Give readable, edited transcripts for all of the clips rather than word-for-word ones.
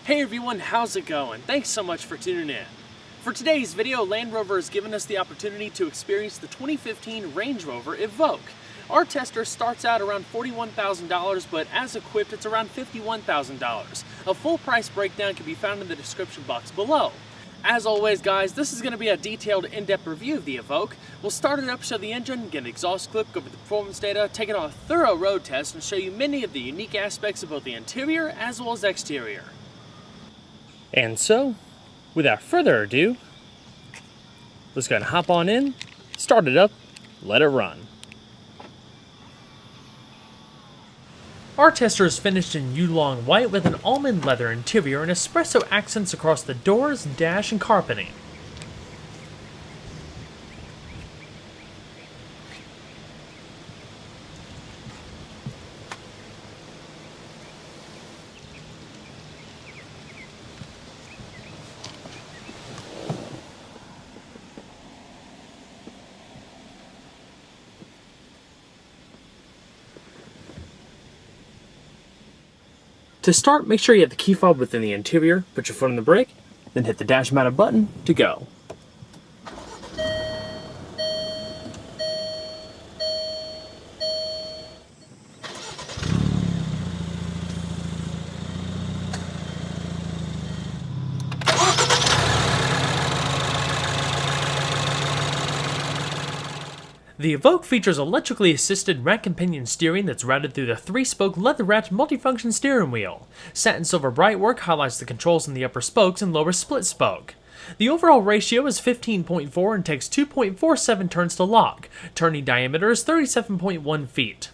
Hey everyone, how's it going? Thanks so much for tuning in. For today's video, Land Rover has given us the opportunity to experience the 2015 Range Rover Evoque. Our tester starts out around $41,000, but as equipped it's around $51,000. A full price breakdown can be found in the description box below. As always guys, this is going to be a detailed in-depth review of the Evoque. We'll start it up, show the engine, get an exhaust clip, go over the performance data, take it on a thorough road test, and show you many of the unique aspects of both the interior as well as exterior. And so, without further ado, let's go ahead and hop on in, start it up, let it run. Our tester is finished in Yulong white with an almond leather interior and espresso accents across the doors, dash, and carpeting. To start, make sure you have the key fob within the interior, put your foot on the brake, then hit the dash mounted button to go. The Evoque features electrically assisted rack and pinion steering that's routed through the 3-spoke leather-wrapped multifunction steering wheel. Satin silver brightwork highlights the controls in the upper spokes and lower split spoke. The overall ratio is 15.4 and takes 2.47 turns to lock. Turning diameter is 37.1 feet.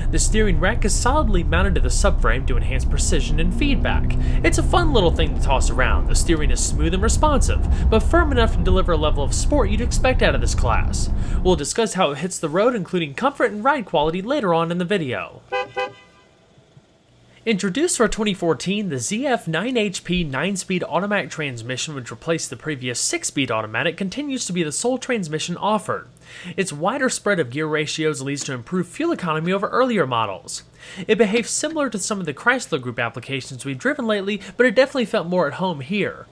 The steering rack is solidly mounted to the subframe to enhance precision and feedback. It's a fun little thing to toss around. The steering is smooth and responsive, but firm enough to deliver a level of sport you'd expect out of this class. We'll discuss how it hits the road, including comfort and ride quality, later on in the video. Introduced for 2014, the ZF 9HP 9-speed automatic transmission, which replaced the previous 6-speed automatic, continues to be the sole transmission offered. Its wider spread of gear ratios leads to improved fuel economy over earlier models. It behaves similar to some of the Chrysler Group applications we've driven lately, but it definitely felt more at home here.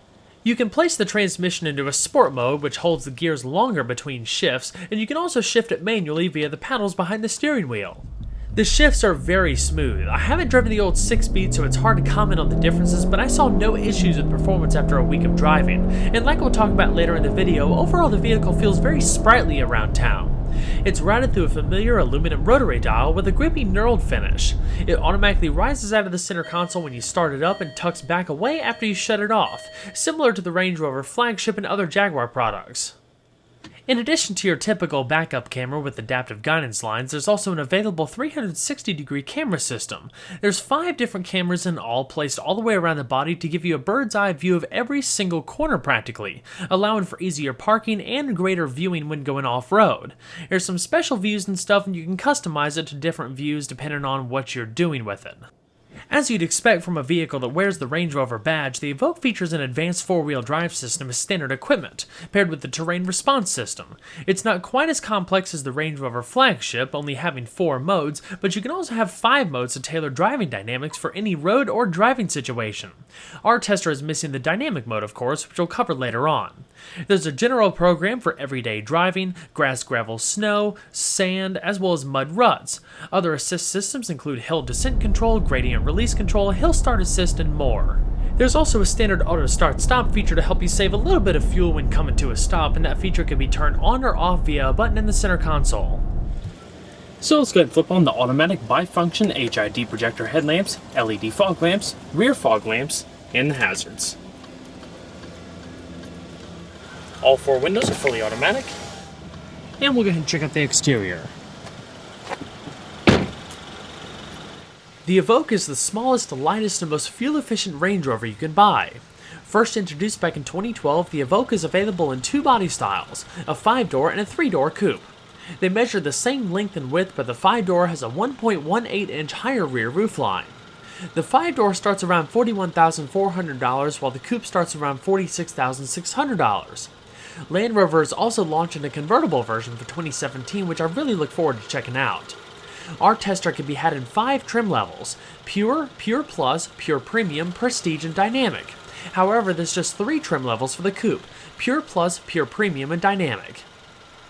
You can place the transmission into a sport mode, which holds the gears longer between shifts, and you can also shift it manually via the paddles behind the steering wheel. The shifts are very smooth. I haven't driven the old 6-speed, so it's hard to comment on the differences, but I saw no issues with performance after a week of driving. And like we'll talk about later in the video, overall the vehicle feels very sprightly around town. It's routed through a familiar aluminum rotary dial with a grippy knurled finish. It automatically rises out of the center console when you start it up and tucks back away after you shut it off, similar to the Range Rover flagship and other Jaguar products. In addition to your typical backup camera with adaptive guidance lines, there's also an available 360-degree camera system. There's 5 different cameras in all, placed all the way around the body to give you a bird's eye view of every single corner practically, allowing for easier parking and greater viewing when going off-road. There's some special views and stuff, and you can customize it to different views depending on what you're doing with it. As you'd expect from a vehicle that wears the Range Rover badge, the Evoque features an advanced 4-wheel drive system as standard equipment, paired with the terrain response system. It's not quite as complex as the Range Rover flagship, only having 4 modes, but you can also have 5 modes to tailor driving dynamics for any road or driving situation. Our tester is missing the dynamic mode, of course, which we'll cover later on. There's a general program for everyday driving, grass, gravel, snow, sand, as well as mud ruts. Other assist systems include hill descent control, gradient release control, hill start assist, and more. There's also a standard auto start stop feature to help you save a little bit of fuel when coming to a stop, and that feature can be turned on or off via a button in the center console. So let's go ahead and flip on the automatic bifunction HID projector headlamps, LED fog lamps, rear fog lamps, and the hazards. All 4 windows are fully automatic, and we'll go ahead and check out the exterior. The Evoque is the smallest, lightest, and most fuel-efficient Range Rover you can buy. First introduced back in 2012, the Evoque is available in 2 body styles, a 5-door and a 3-door coupe. They measure the same length and width, but the 5-door has a 1.18-inch higher rear roofline. The 5-door starts around $41,400, while the coupe starts around $46,600. Land Rover is also launching a convertible version for 2017, which I really look forward to checking out. Our tester can be had in 5 trim levels: Pure, Pure Plus, Pure Premium, Prestige, and Dynamic. However, there's just 3 trim levels for the coupe: Pure Plus, Pure Premium, and Dynamic.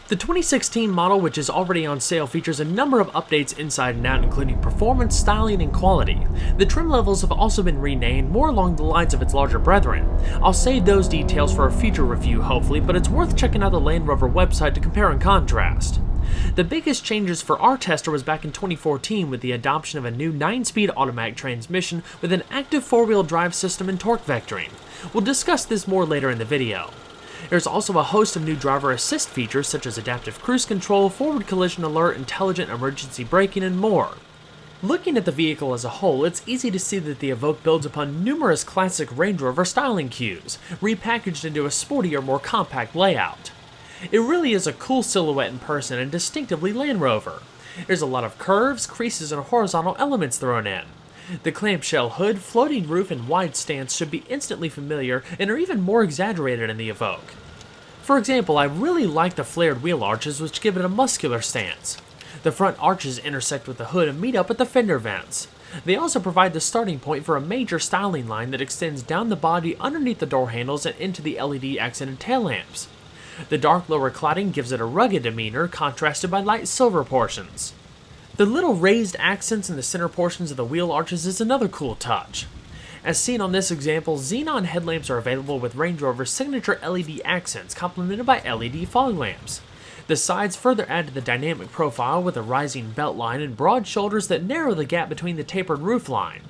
The 2016 model, which is already on sale, features a number of updates inside and out, including performance, styling, and quality. The trim levels have also been renamed more along the lines of its larger brethren. I'll save those details for a future review hopefully, but it's worth checking out the Land Rover website to compare and contrast. The biggest changes for our tester was back in 2014 with the adoption of a new 9-speed automatic transmission with an active 4-wheel drive system and torque vectoring. We'll discuss this more later in the video. There's also a host of new driver assist features such as adaptive cruise control, forward collision alert, intelligent emergency braking, and more. Looking at the vehicle as a whole, it's easy to see that the Evoque builds upon numerous classic Range Rover styling cues, repackaged into a sportier, more compact layout. It really is a cool silhouette in person and distinctively Land Rover. There's a lot of curves, creases, and horizontal elements thrown in. The clamshell hood, floating roof, and wide stance should be instantly familiar and are even more exaggerated in the Evoque. For example, I really like the flared wheel arches, which give it a muscular stance. The front arches intersect with the hood and meet up at the fender vents. They also provide the starting point for a major styling line that extends down the body underneath the door handles and into the LED accented tail lamps. The dark lower cladding gives it a rugged demeanor, contrasted by light silver portions. The little raised accents in the center portions of the wheel arches is another cool touch. As seen on this example, xenon headlamps are available with Range Rover's signature LED accents, complemented by LED fog lamps. The sides further add to the dynamic profile with a rising belt line and broad shoulders that narrow the gap between the tapered roof line.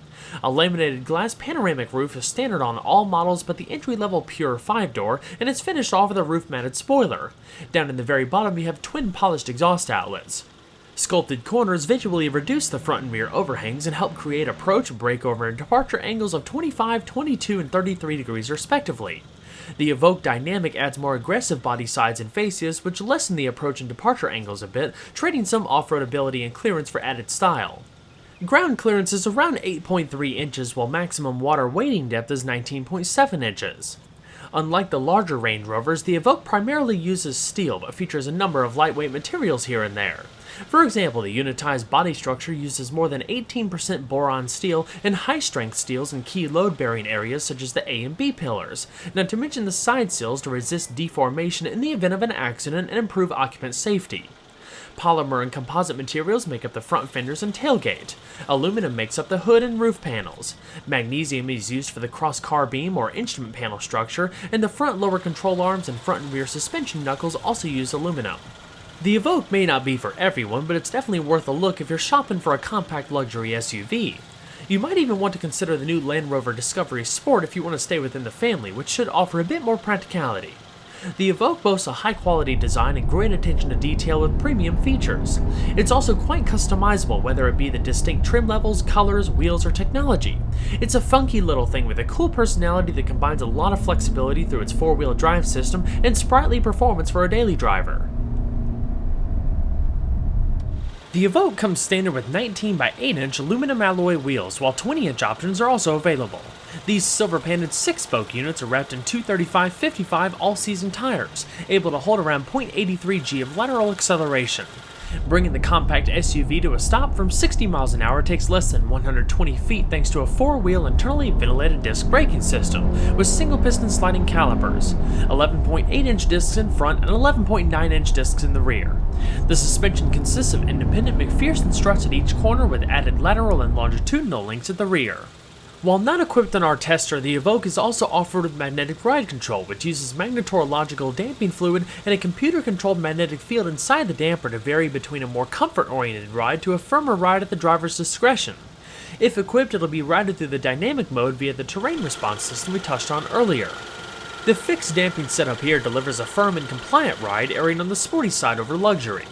A laminated glass panoramic roof is standard on all models but the entry-level Pure 5-door, and it's finished off with a roof-mounted spoiler. Down in the very bottom you have twin polished exhaust outlets. Sculpted corners visually reduce the front and rear overhangs and help create approach, breakover, and departure angles of 25, 22, and 33 degrees respectively. The Evoque Dynamic adds more aggressive body sides and fascias, which lessen the approach and departure angles a bit, trading some off-road ability and clearance for added style. Ground clearance is around 8.3 inches, while maximum water wading depth is 19.7 inches. Unlike the larger Range Rovers, the Evoque primarily uses steel, but features a number of lightweight materials here and there. For example, the unitized body structure uses more than 18% boron steel and high-strength steels in key load-bearing areas such as the A and B pillars, not to mention the side sills to resist deformation in the event of an accident and improve occupant safety. Polymer and composite materials make up the front fenders and tailgate. Aluminum makes up the hood and roof panels. Magnesium is used for the cross-car beam or instrument panel structure, and the front lower control arms and front and rear suspension knuckles also use aluminum. The Evoque may not be for everyone, but it's definitely worth a look if you're shopping for a compact luxury SUV. You might even want to consider the new Land Rover Discovery Sport if you want to stay within the family, which should offer a bit more practicality. The Evoque boasts a high-quality design and great attention to detail with premium features. It's also quite customizable, whether it be the distinct trim levels, colors, wheels, or technology. It's a funky little thing with a cool personality that combines a lot of flexibility through its 4-wheel drive system and sprightly performance for a daily driver. The Evoque comes standard with 19 by 8-inch aluminum alloy wheels, while 20-inch options are also available. These silver-painted 6-spoke units are wrapped in 235/55 all-season tires, able to hold around 0.83 g of lateral acceleration. Bringing the compact SUV to a stop from 60 miles an hour takes less than 120 feet thanks to a 4-wheel internally ventilated disc braking system with single-piston sliding calipers, 11.8-inch discs in front and 11.9-inch discs in the rear. The suspension consists of independent McPherson struts at each corner with added lateral and longitudinal links at the rear. While not equipped on our tester, the Evoque is also offered with magnetic ride control, which uses magnetorological damping fluid and a computer-controlled magnetic field inside the damper to vary between a more comfort-oriented ride to a firmer ride at the driver's discretion. If equipped, it'll be routed through the dynamic mode via the terrain response system we touched on earlier. The fixed damping setup here delivers a firm and compliant ride, erring on the sporty side over luxury.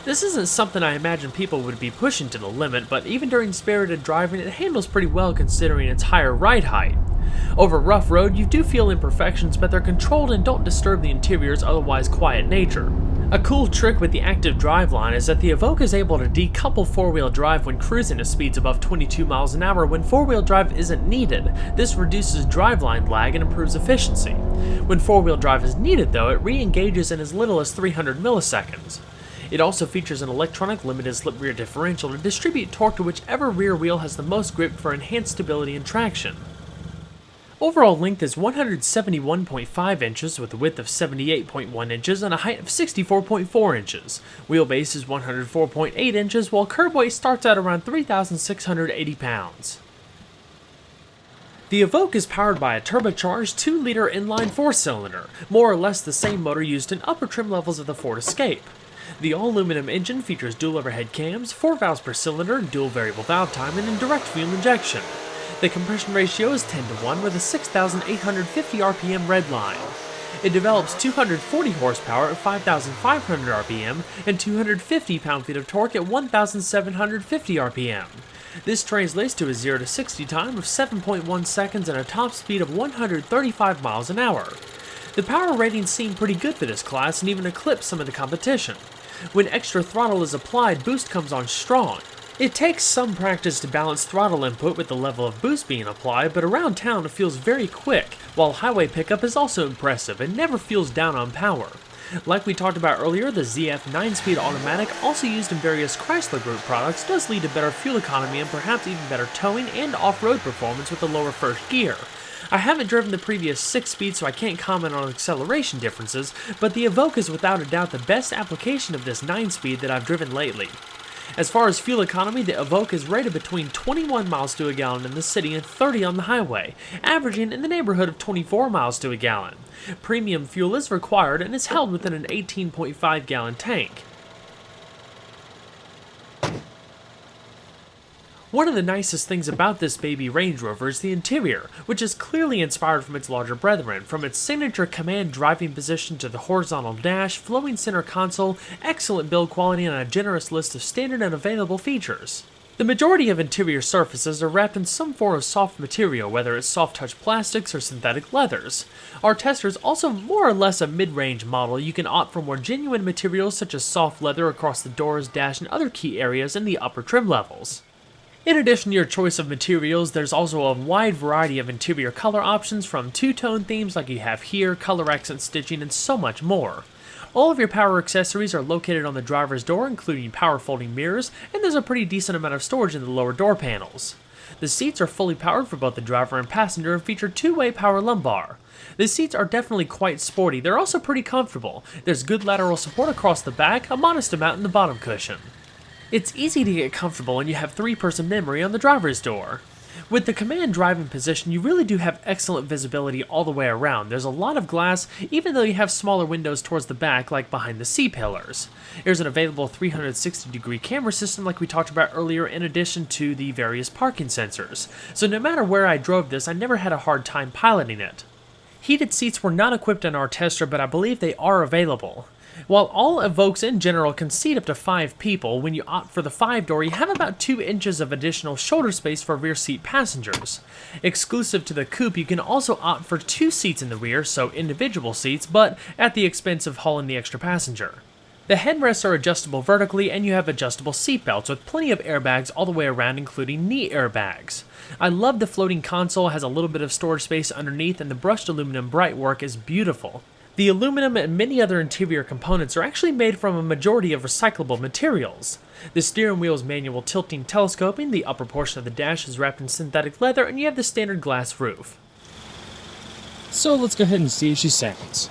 This isn't something I imagine people would be pushing to the limit, but even during spirited driving it handles pretty well considering its higher ride height. Over rough road you do feel imperfections, but they're controlled and don't disturb the interior's otherwise quiet nature. A cool trick with the active driveline is that the Evoque is able to decouple 4-wheel drive when cruising at speeds above 22 miles an hour when 4-wheel drive isn't needed. This reduces driveline lag and improves efficiency. When 4-wheel drive is needed though, it re-engages in as little as 300 milliseconds. It also features an electronic limited slip rear differential to distribute torque to whichever rear wheel has the most grip for enhanced stability and traction. Overall length is 171.5 inches with a width of 78.1 inches and a height of 64.4 inches. Wheelbase is 104.8 inches while curb weight starts at around 3,680 pounds. The Evoque is powered by a turbocharged 2-liter inline 4-cylinder, more or less the same motor used in upper trim levels of the Ford Escape. The all-aluminum engine features dual overhead cams, 4 valves per cylinder, dual variable valve timing, and direct fuel injection. The compression ratio is 10:1 with a 6,850 RPM red line. It develops 240 horsepower at 5,500 RPM and 250 pound-feet of torque at 1,750 RPM. This translates to a 0 to 60 time of 7.1 seconds and a top speed of 135 miles an hour. The power ratings seem pretty good for this class and even eclipse some of the competition. When extra throttle is applied, boost comes on strong. It takes some practice to balance throttle input with the level of boost being applied, but around town it feels very quick, while highway pickup is also impressive and never feels down on power. Like we talked about earlier, the ZF 9-speed automatic, also used in various Chrysler Group products, does lead to better fuel economy and perhaps even better towing and off-road performance with the lower first gear. I haven't driven the previous 6-speed, so I can't comment on acceleration differences, but the Evoque is without a doubt the best application of this 9-speed that I've driven lately. As far as fuel economy, the Evoque is rated between 21 miles to a gallon in the city and 30 on the highway, averaging in the neighborhood of 24 miles to a gallon. Premium fuel is required and is held within an 18.5 gallon tank. One of the nicest things about this baby Range Rover is the interior, which is clearly inspired from its larger brethren, from its signature command driving position to the horizontal dash, flowing center console, excellent build quality, and a generous list of standard and available features. The majority of interior surfaces are wrapped in some form of soft material, whether it's soft-touch plastics or synthetic leathers. Our tester is also more or less a mid-range model. You can opt for more genuine materials such as soft leather across the doors, dash, and other key areas in the upper trim levels. In addition to your choice of materials, there's also a wide variety of interior color options from two-tone themes like you have here, color accent stitching, and so much more. All of your power accessories are located on the driver's door, including power folding mirrors, and there's a pretty decent amount of storage in the lower door panels. The seats are fully powered for both the driver and passenger and feature two-way power lumbar. The seats are definitely quite sporty. They're also pretty comfortable. There's good lateral support across the back, a modest amount in the bottom cushion. It's easy to get comfortable and you have 3-person memory on the driver's door. With the command driving position, you really do have excellent visibility all the way around. There's a lot of glass, even though you have smaller windows towards the back like behind the C-pillars. There's an available 360-degree camera system like we talked about earlier, in addition to the various parking sensors. So no matter where I drove this, I never had a hard time piloting it. Heated seats were not equipped in our tester, but I believe they are available. While all Evoques in general can seat up to 5 people, when you opt for the 5-door, you have about 2 inches of additional shoulder space for rear seat passengers. Exclusive to the coupe, you can also opt for 2 seats in the rear, so individual seats, but at the expense of hauling the extra passenger. The headrests are adjustable vertically, and you have adjustable seat belts with plenty of airbags all the way around, including knee airbags. I love the floating console, has a little bit of storage space underneath, and the brushed aluminum brightwork is beautiful. The aluminum and many other interior components are actually made from a majority of recyclable materials. The steering wheel is manual tilting telescoping, the upper portion of the dash is wrapped in synthetic leather, and you have the standard glass roof. So let's go ahead and see if she sounds.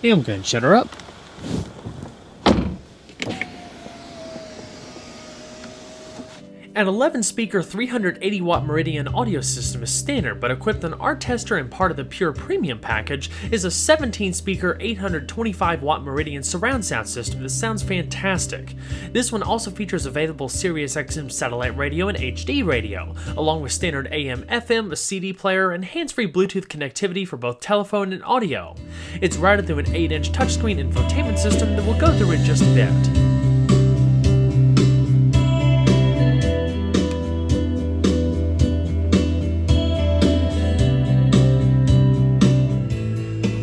And we'll go ahead and shut her up. An 11-speaker 380-watt Meridian audio system is standard, but equipped on our tester and part of the Pure Premium package is a 17-speaker 825-watt Meridian surround sound system that sounds fantastic. This one also features available SiriusXM satellite radio and HD radio, along with standard AM/FM, a CD player, and hands-free Bluetooth connectivity for both telephone and audio. It's routed through an 8-inch touchscreen infotainment system that we'll go through in just a bit.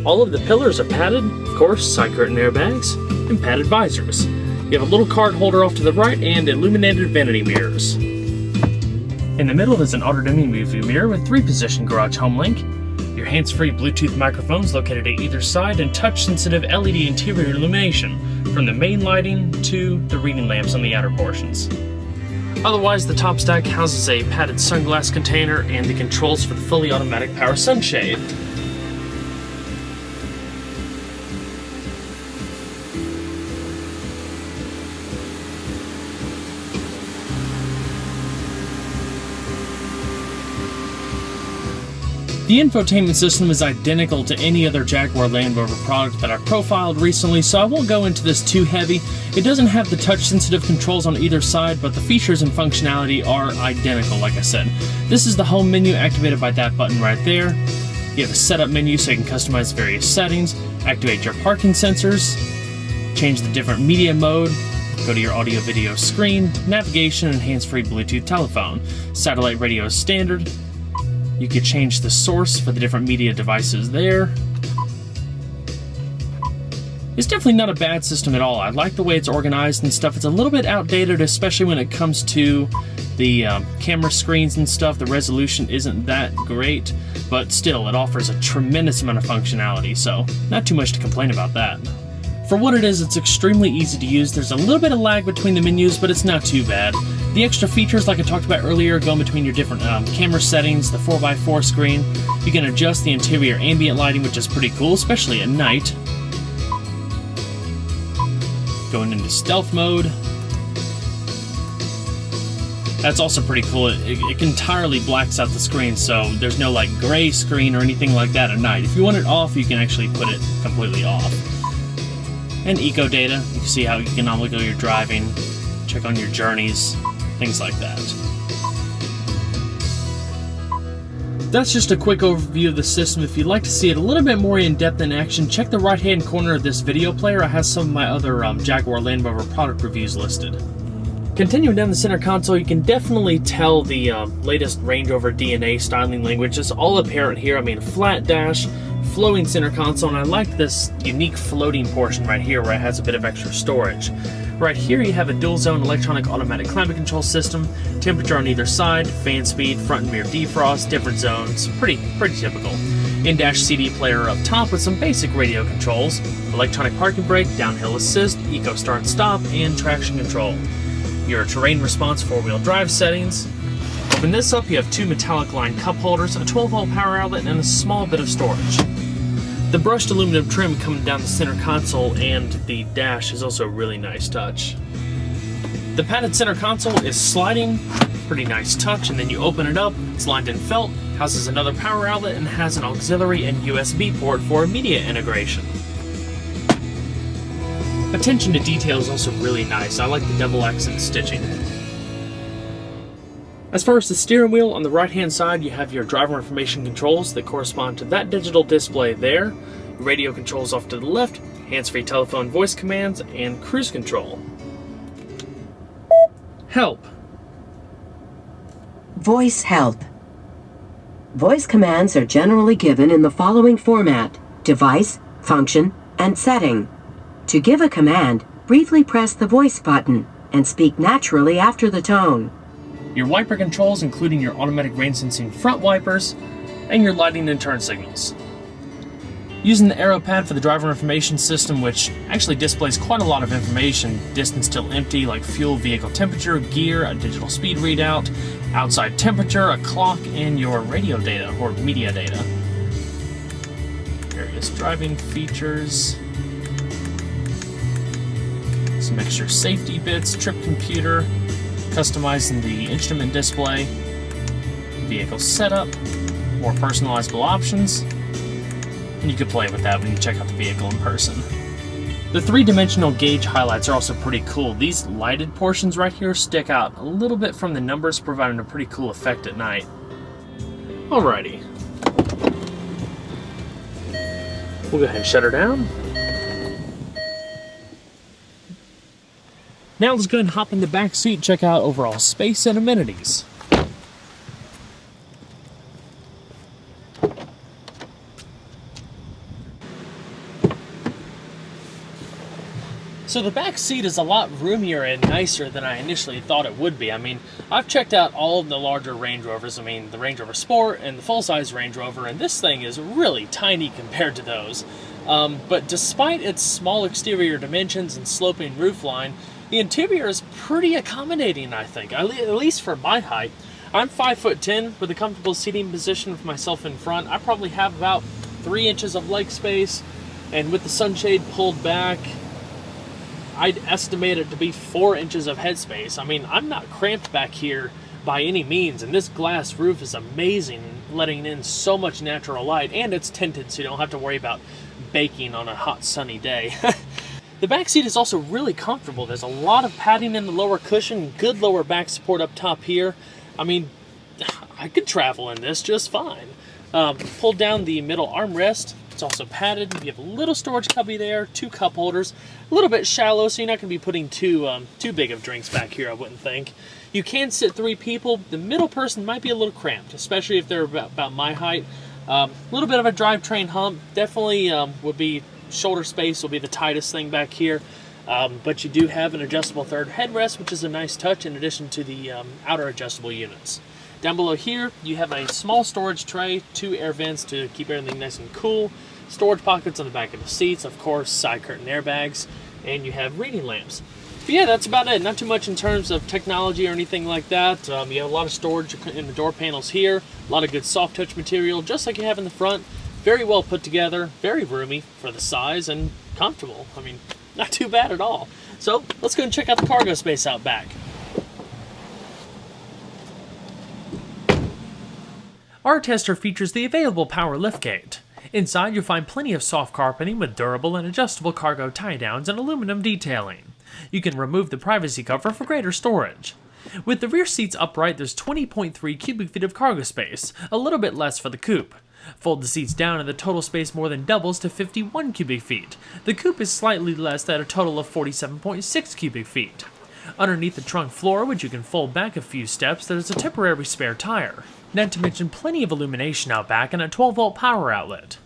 All of the pillars are padded, of course, side curtain airbags, and padded visors. You have a little card holder off to the right and illuminated vanity mirrors. In the middle is an auto-dimming view mirror with 3-position garage home link, your hands-free Bluetooth microphones located at either side, and touch-sensitive LED interior illumination, from the main lighting to the reading lamps on the outer portions. Otherwise, the top stack houses a padded sunglass container and the controls for the fully automatic power sunshade. The infotainment system is identical to any other Jaguar Land Rover product that I profiled recently, so I won't go into this too heavy. It doesn't have the touch-sensitive controls on either side, but the features and functionality are identical, like I said. This is the home menu activated by that button right there. You have a setup menu so you can customize various settings, activate your parking sensors, change the different media mode, go to your audio-video screen, navigation, and hands-free Bluetooth telephone. Satellite radio is standard. You could change the source for the different media devices there. It's definitely not a bad system at all. I like the way it's organized and stuff. It's a little bit outdated, especially when it comes to the camera screens and stuff. The resolution isn't that great, but still, it offers a tremendous amount of functionality, so not too much to complain about that. For what it is, it's extremely easy to use. There's a little bit of lag between the menus, but it's not too bad. The extra features, like I talked about earlier, go in between your different camera settings, the 4x4 screen. You can adjust the interior ambient lighting, which is pretty cool, especially at night. Going into stealth mode. That's also pretty cool. It entirely blacks out the screen, so there's no like gray screen or anything like that at night. If you want it off, you can actually put it completely off. And eco data, you can see how economical you're driving, check on your journeys, things like that. That's just a quick overview of the system. If you'd like to see it a little bit more in depth in action, check the right hand corner of this video player. I have some of my other Jaguar Land Rover product reviews listed. Continuing down the center console, you can definitely tell the latest Range Rover DNA styling language is all apparent here. I mean, flat dash, flowing center console, and I like this unique floating portion right here where it has a bit of extra storage. Right here you have a dual zone electronic automatic climate control system, temperature on either side, fan speed, front and rear defrost, different zones, pretty typical. In-dash CD player up top with some basic radio controls, electronic parking brake, downhill assist, eco start stop, and traction control. Your terrain response 4-wheel drive settings. Open this up, you have 2 metallic lined cup holders, a 12-volt power outlet, and a small bit of storage. The brushed aluminum trim coming down the center console and the dash is also a really nice touch. The padded center console is sliding, pretty nice touch, and then you open it up, it's lined in felt, houses another power outlet, and has an auxiliary and USB port for media integration. Attention to detail is also really nice. I like the double accent stitching. As far as the steering wheel, on the right hand side you have your driver information controls that correspond to that digital display there, radio controls off to the left, hands-free telephone voice commands, and cruise control. Help. Voice help. Voice commands are generally given in the following format: device, function, and setting. To give a command, briefly press the voice button and speak naturally after the tone. Your wiper controls, including your automatic rain sensing front wipers, and your lighting and turn signals. Using the arrow pad for the driver information system, which actually displays quite a lot of information, distance till empty like fuel, vehicle temperature, gear, a digital speed readout, outside temperature, a clock, and your radio data or media data. Various driving features. Some extra safety bits, trip computer, customizing the instrument display, vehicle setup, more personalizable options, and you can play with that when you check out the vehicle in person. The three-dimensional gauge highlights are also pretty cool. These lighted portions right here stick out a little bit from the numbers, providing a pretty cool effect at night. Alrighty. We'll go ahead and shut her down. Now let's go ahead and hop in the back seat, check out overall space and amenities. So the back seat is a lot roomier and nicer than I initially thought it would be. I mean, I've checked out all of the larger Range Rovers. I mean, the Range Rover Sport and the full-size Range Rover, and this thing is really tiny compared to those. But despite its small exterior dimensions and sloping roofline, the interior is pretty accommodating, I think, at least for my height. I'm 5'10", with a comfortable seating position for myself in front. I probably have about 3 inches of leg space, and with the sunshade pulled back, I'd estimate it to be 4 inches of headspace. I mean, I'm not cramped back here by any means, and this glass roof is amazing, letting in so much natural light, and it's tinted, so you don't have to worry about baking on a hot, sunny day. The back seat is also really comfortable. There's a lot of padding in the lower cushion, good lower back support up top here. I mean, I could travel in this just fine. Pull down the middle armrest. It's also padded. You have a little storage cubby there, 2 cup holders, a little bit shallow, so you're not going to be putting too big of drinks back here, I wouldn't think. You can sit 3 people. The middle person might be a little cramped, especially if they're about my height. A little bit of a drivetrain hump. Definitely would be shoulder space will be the tightest thing back here. But you do have an adjustable third headrest, which is a nice touch in addition to the outer adjustable units. Down below here, you have a small storage tray, 2 air vents to keep everything nice and cool, storage pockets on the back of the seats, of course, side curtain airbags, and you have reading lamps. But yeah, that's about it. Not too much in terms of technology or anything like that. You have a lot of storage in the door panels here, a lot of good soft touch material, just like you have in the front. Very well put together, very roomy for the size, and comfortable. I mean, not too bad at all. So let's go and check out the cargo space out back. Our tester features the available power liftgate. Inside you'll find plenty of soft carpeting with durable and adjustable cargo tie-downs and aluminum detailing. You can remove the privacy cover for greater storage. With the rear seats upright, there's 20.3 cubic feet of cargo space, a little bit less for the coupe. Fold the seats down and the total space more than doubles to 51 cubic feet. The coupe is slightly less at a total of 47.6 cubic feet. Underneath the trunk floor, which you can fold back a few steps, there's a temporary spare tire. Not to mention plenty of illumination out back and a 12-volt power outlet.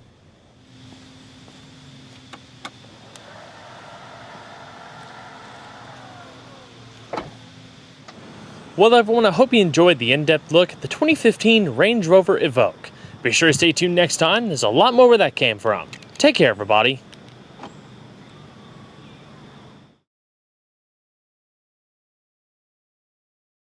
Well everyone, I hope you enjoyed the in-depth look at the 2015 Range Rover Evoque. Be sure to stay tuned next time, there's a lot more where that came from. Take care everybody.